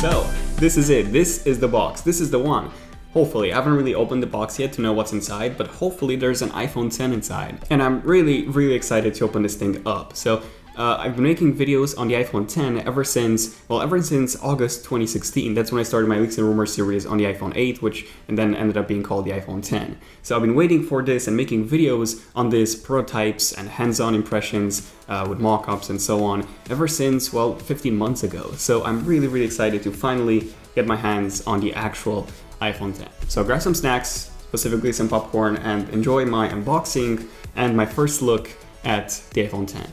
So, this is it. This is the box. This is the one. Hopefully, I haven't really opened the box yet to know what's inside, but hopefully there's an iPhone 10 inside. And I'm really excited to open this thing up. So, I've been making videos on the iPhone 10 ever since August 2016. That's when I started my Leaks and Rumors series on the iPhone 8, which and then ended up being called the iPhone 10. So I've been waiting for this and making videos on this, prototypes and hands-on impressions with mock-ups and so on, ever since, 15 months ago. So I'm really excited to finally get my hands on the actual iPhone 10. So grab some snacks, specifically some popcorn, and enjoy my unboxing and my first look at the iPhone 10.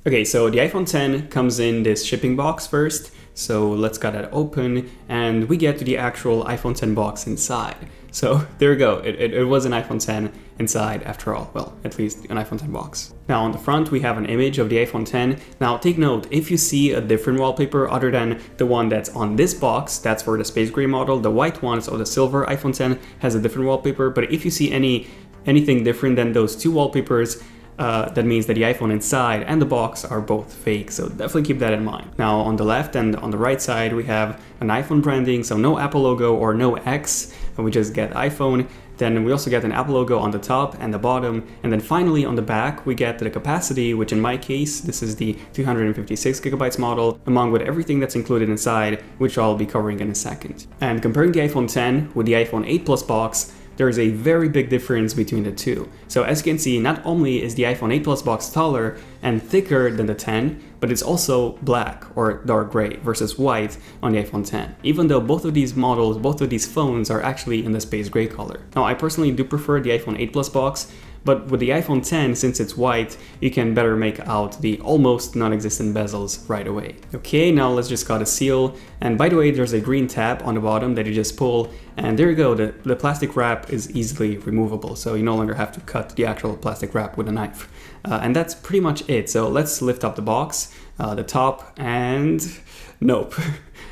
Okay, so the iPhone 10 comes in this shipping box first, so let's cut that open, and we get to the actual iPhone 10 box inside. So there we go, it was an iPhone 10 inside after all, well, at least an iPhone 10 box. Now on the front we have an image of the iPhone 10. Now take note, if you see a different wallpaper other than the one that's on this box, that's for the space gray model, the white one, so the silver iPhone 10 has a different wallpaper, but if you see anything different than those two wallpapers, that means that the iPhone inside and the box are both fake, so definitely keep that in mind. Now on the left and on the right side we have an iPhone branding, so no Apple logo or no X, and we just get iPhone. Then we also get an Apple logo on the top and the bottom, and then finally on the back we get the capacity, which in my case this is the 256 gigabytes model, along with everything that's included inside, which I'll be covering in a second. And comparing the iPhone 10 with the iPhone 8 Plus box, there is a very big difference between the two. So as you can see, not only is the iPhone 8 Plus box taller and thicker than the 10, but it's also black or dark gray versus white on the iPhone 10. Even though both of these models, both of these phones are actually in the space gray color. Now I personally do prefer the iPhone 8 Plus box, but with the iPhone 10, since it's white, you can better make out the almost non-existent bezels right away. Okay, now let's just cut a seal. And by the way, there's a green tab on the bottom that you just pull, and there you go, the plastic wrap is easily removable, so you no longer have to cut the actual plastic wrap with a knife. And that's pretty much it. So let's lift up the box, the top, and nope.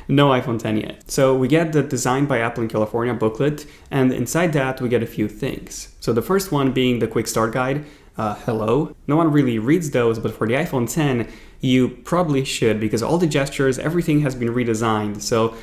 No iPhone 10 yet. So we get the Designed by Apple in California booklet, and inside that we get a few things. So the first one being the quick start guide. Hello. No one really reads those, but for the iPhone 10, you probably should, because all the gestures, everything has been redesigned. So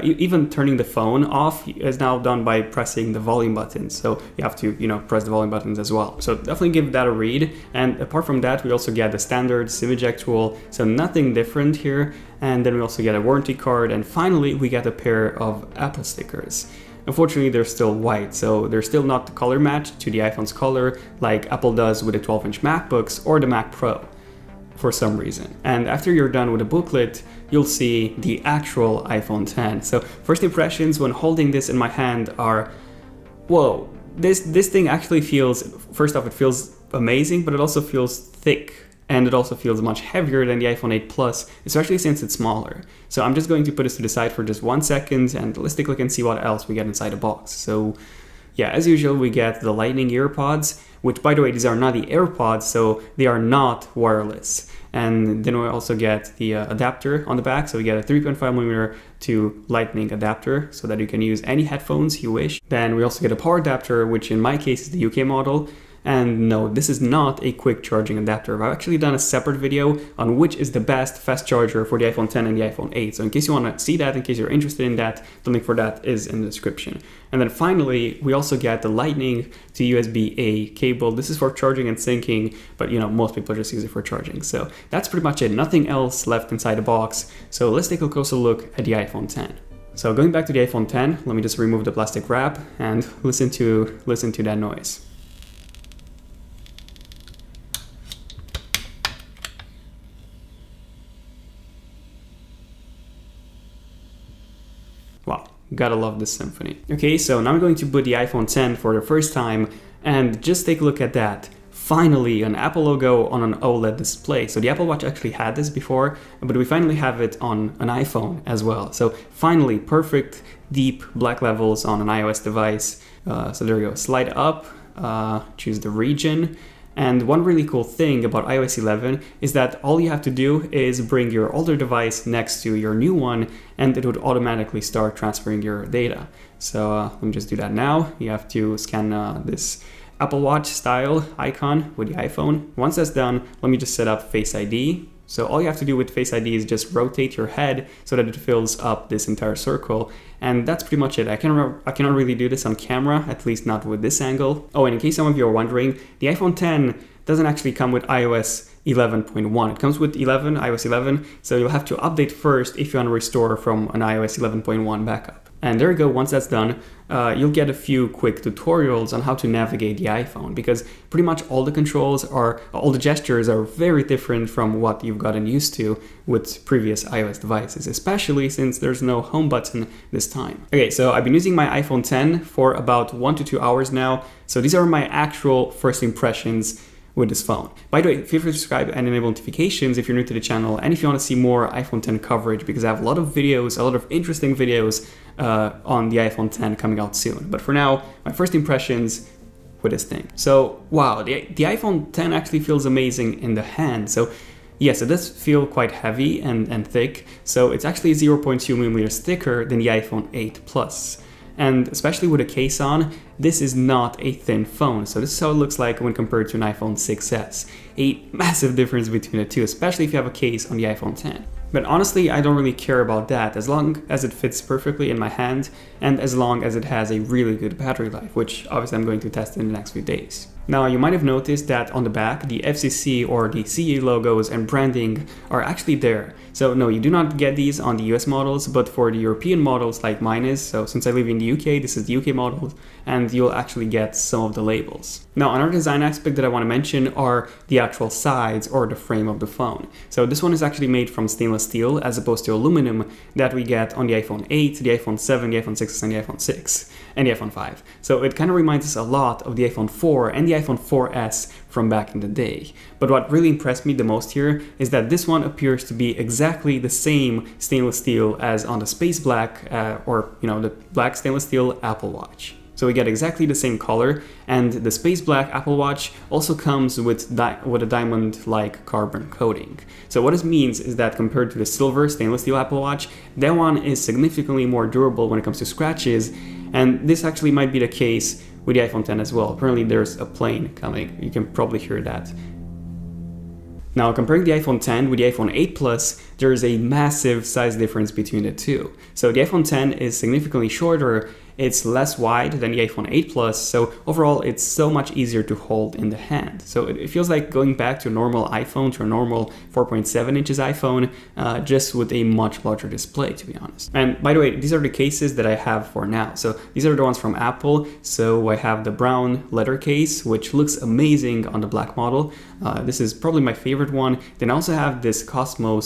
even turning the phone off is now done by pressing the volume buttons. So you have to, press the volume buttons as well. So definitely give that a read. And apart from that, we also get the standard SIM eject tool. So nothing different here. And then we also get a warranty card. And finally, we get a pair of Apple stickers. Unfortunately, they're still white, so they're still not the color match to the iPhone's color like Apple does with the 12-inch MacBooks or the Mac Pro for some reason. And after you're done with the booklet, you'll see the actual iPhone 10. So first impressions when holding this in my hand are, whoa, this thing actually feels, first off, it feels amazing, but it also feels thick. And it also feels much heavier than the iPhone 8 Plus, especially since it's smaller. So I'm just going to put this to the side for just 1 second, and let's take a look and see what else we get inside the box. So yeah, as usual, we get the Lightning earpods, which by the way, these are not the AirPods, so they are not wireless. And then we also get the adapter on the back, so we get a 3.5mm to Lightning adapter, so that you can use any headphones you wish. Then we also get a power adapter, which in my case is the UK model. And no, this is not a quick charging adapter. I've actually done a separate video on which is the best fast charger for the iPhone 10 and the iPhone 8. So in case you want to see that, in case you're interested in that, the link for that is in the description. And then finally, we also get the Lightning to USB-A cable. This is for charging and syncing, but most people just use it for charging. So that's pretty much it. Nothing else left inside the box. So let's take a closer look at the iPhone 10. So going back to the iPhone 10, let me just remove the plastic wrap and listen to that noise. Wow, gotta love this symphony. Okay, so now I'm going to boot the iPhone 10 for the first time, and just take a look at that. Finally, an Apple logo on an OLED display. So the Apple Watch actually had this before, but we finally have it on an iPhone as well. So finally, perfect deep black levels on an iOS device. So there you go, slide up, choose the region. And one really cool thing about iOS 11 is that all you have to do is bring your older device next to your new one, and it would automatically start transferring your data. So let me just do that now. You have to scan this Apple Watch style icon with the iPhone. Once that's done, let me just set up Face ID. So all you have to do with Face ID is just rotate your head so that it fills up this entire circle. And that's pretty much it. I cannot really do this on camera, at least not with this angle. Oh, and in case some of you are wondering, the iPhone X doesn't actually come with iOS 11.1. It comes with iOS 11, so you'll have to update first if you want to restore from an iOS 11.1 backup. And there you go, once that's done, you'll get a few quick tutorials on how to navigate the iPhone, because pretty much all the gestures are very different from what you've gotten used to with previous iOS devices, especially since there's no home button this time. Okay, so I've been using my iPhone X for about 1 to 2 hours now, so these are my actual first impressions with this phone. By the way, feel free to subscribe and enable notifications if you're new to the channel and if you want to see more iPhone X coverage, because I have a lot of interesting videos on the iPhone X coming out soon. But for now, my first impressions with this thing. So wow, the iPhone X actually feels amazing in the hand. So yes, it does feel quite heavy and thick. So it's actually 0.2 millimeters thicker than the iPhone 8 Plus. And especially with a case on, this is not a thin phone. So this is how it looks like when compared to an iPhone 6s. A massive difference between the two, especially if you have a case on the iPhone X. But honestly, I don't really care about that as long as it fits perfectly in my hand and as long as it has a really good battery life, which obviously I'm going to test in the next few days. Now, you might have noticed that on the back, the FCC or the CE logos and branding are actually there. So no, you do not get these on the US models, but for the European models like mine is, so since I live in the UK, this is the UK model, and you'll actually get some of the labels. Now, another design aspect that I want to mention are the actual sides or the frame of the phone. So this one is actually made from stainless steel as opposed to aluminum that we get on the iPhone 8, the iPhone 7, the iPhone 6, and the iPhone 6, and the iPhone 5. So it kind of reminds us a lot of the iPhone 4 and the iPhone 4S from back in the day. But what really impressed me the most here is that this one appears to be exactly the same stainless steel as on the space black the black stainless steel Apple Watch. So we get exactly the same color, and the space black Apple Watch also comes with a diamond-like carbon coating. So what this means is that compared to the silver stainless steel Apple Watch, that one is significantly more durable when it comes to scratches, and this actually might be the case with the iPhone X as well. Apparently there's a plane coming, you can probably hear that. Now, comparing the iPhone X with the iPhone 8 Plus, there is a massive size difference between the two. So the iPhone X is significantly shorter, it's less wide than the iPhone 8 Plus, so overall it's so much easier to hold in the hand. So it feels like going back to a normal iPhone, to a normal 4.7 inches iPhone, just with a much larger display, to be honest. And by the way, these are the cases that I have for now. So these are the ones from Apple. So I have the brown leather case, which looks amazing on the black model. This is probably my favorite one. Then I also have this Cosmo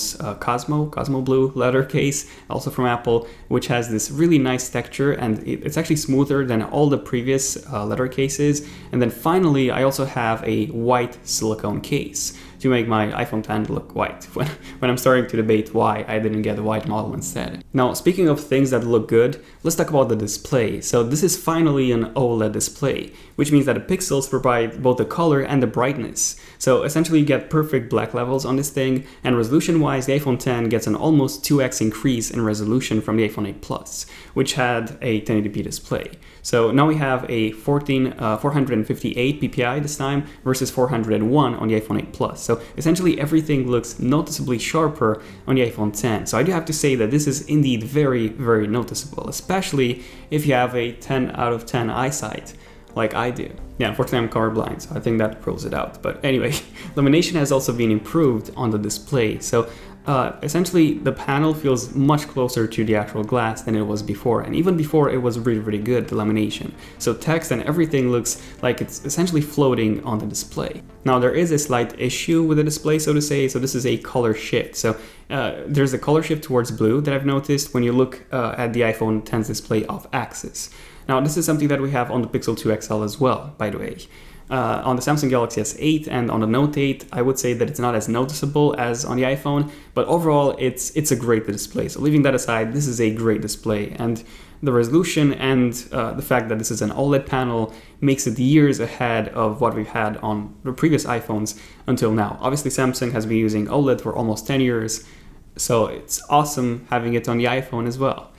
blue leather case, also from Apple, which has this really nice texture, and it's actually smoother than all the previous leather cases. And then finally, I also have a white silicone case to make my iPhone X look white when I'm starting to debate why I didn't get a white model instead. Now, speaking of things that look good, let's talk about the display. So this is finally an OLED display, which means that the pixels provide both the color and the brightness. So essentially you get perfect black levels on this thing, and resolution-wise, the iPhone X gets an almost 2x increase in resolution from the iPhone 8 Plus, which had a 1080p display. So now we have a 458 ppi this time versus 401 on the iPhone 8 Plus. So essentially everything looks noticeably sharper on the iPhone X. So I do have to say that this is indeed very, very noticeable, especially if you have a 10 out of 10 eyesight like I do. Yeah, unfortunately I'm colorblind, so I think that rules it out. But anyway, illumination has also been improved on the display. So essentially the panel feels much closer to the actual glass than it was before, and even before it was really, really good, the lamination. So text and everything looks like it's essentially floating on the display. Now there is a slight issue with the display, so to say. So this is a color shift. So there's a color shift towards blue that I've noticed when you look at the iPhone X's display off axis. Now this is something that we have on the Pixel 2 XL as well, by the way. On the Samsung Galaxy S8 and on the Note 8, I would say that it's not as noticeable as on the iPhone, but overall it's a great display. So leaving that aside, this is a great display, and the resolution and the fact that this is an OLED panel makes it years ahead of what we've had on the previous iPhones until now. Obviously Samsung has been using OLED for almost 10 years, so it's awesome having it on the iPhone as well.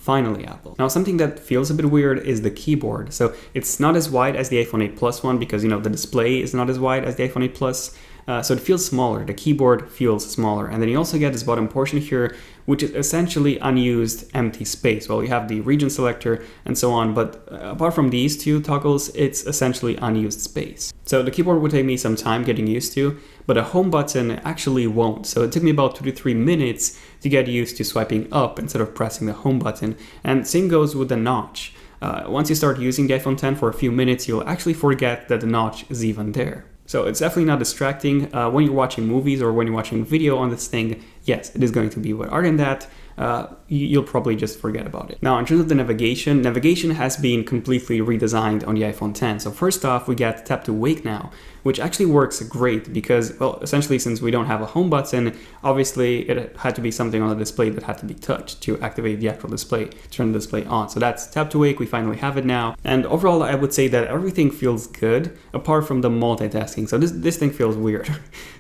Finally, Apple. Now, something that feels a bit weird is the keyboard. So it's not as wide as the iPhone 8 Plus one because, the display is not as wide as the iPhone 8 Plus. so it feels smaller. The keyboard feels smaller. And then you also get this bottom portion here, which is essentially unused empty space. Well, you have the region selector and so on, but apart from these two toggles, it's essentially unused space. So the keyboard would take me some time getting used to, but a home button actually won't. So it took me about 2 to 3 minutes to get used to swiping up instead of pressing the home button. And same goes with the notch. Once you start using the iPhone X for a few minutes, you'll actually forget that the notch is even there. So it's definitely not distracting. When you're watching movies or when you're watching video on this thing, yes, it is going to be. But other than that, you'll probably just forget about it. Now, in terms of the navigation has been completely redesigned on the iPhone X. So first off, we get tap to wake now, which actually works great because, well, essentially since we don't have a home button, obviously it had to be something on the display that had to be touched to activate the actual display, turn the display on. So that's tap to wake, we finally have it now. And overall, I would say that everything feels good apart from the multitasking. So this thing feels weird.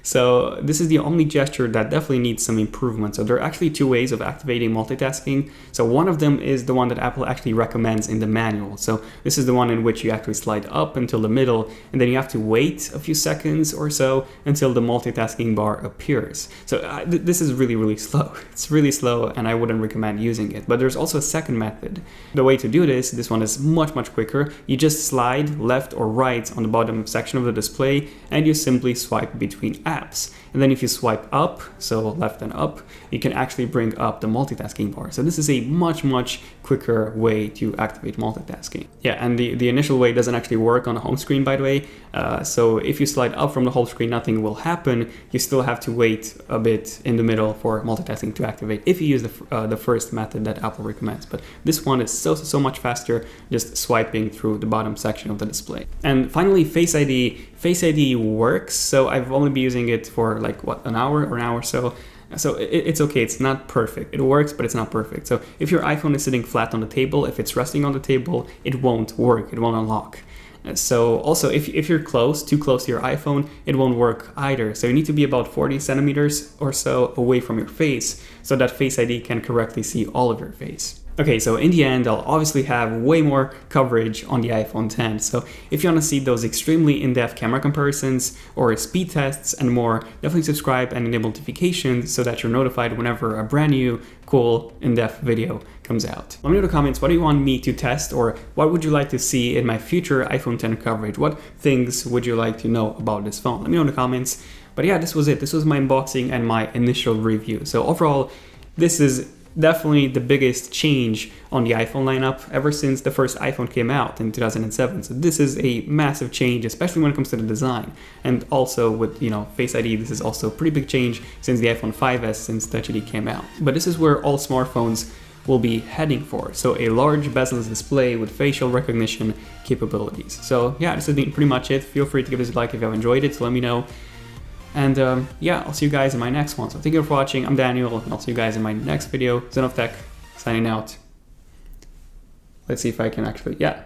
So this is the only gesture that definitely needs some improvement. So there are actually two ways of activating multitasking. So one of them is the one that Apple actually recommends in the manual. So this is the one in which you actually slide up until the middle, and then you have to wait a few seconds or so until the multitasking bar appears. So this is really slow. It's really slow, and I wouldn't recommend using it. But there's also a second method. The way to do this one is much quicker. You just slide left or right on the bottom section of the display, and you simply swipe between apps. And then if you swipe up, so left and up, you can actually bring up the multitasking bar. So this is a much quicker way to activate multitasking. Yeah, and the initial way doesn't actually work on the home screen, by the way. So if you slide up from the home screen, nothing will happen. You still have to wait a bit in the middle for multitasking to activate if you use the first method that Apple recommends. But this one is so much faster, just swiping through the bottom section of the display. And finally, Face ID. Face ID works. So I've only been using it for like an hour or so. So it's okay, it's not perfect. It works, but it's not perfect. So if your iPhone is sitting flat on the table, if it's resting on the table, it won't work, it won't unlock. So also, if you're too close to your iPhone, it won't work either. So you need to be about 40 centimeters or so away from your face so that Face ID can correctly see all of your face. Okay, so in the end, I'll obviously have way more coverage on the iPhone X. So if you want to see those extremely in-depth camera comparisons or speed tests and more, definitely subscribe and enable notifications so that you're notified whenever a brand new, cool, in-depth video comes out. Let me know in the comments, what do you want me to test, or what would you like to see in my future iPhone X coverage? What things would you like to know about this phone? Let me know in the comments. But yeah, this was it. This was my unboxing and my initial review. So overall, this is definitely the biggest change on the iPhone lineup ever since the first iPhone came out in 2007. So this is a massive change, especially when it comes to the design. And also with, Face ID, this is also a pretty big change since the iPhone 5S, since Touch ID came out. But this is where all smartphones will be heading for. So a large bezel-less display with facial recognition capabilities. So yeah, this has been pretty much it. Feel free to give this a like if you have enjoyed it, so let me know. And yeah, I'll see you guys in my next one. So thank you for watching. I'm Daniel, and I'll see you guys in my next video. Zen of Tech, signing out. Let's see if I can actually, yeah.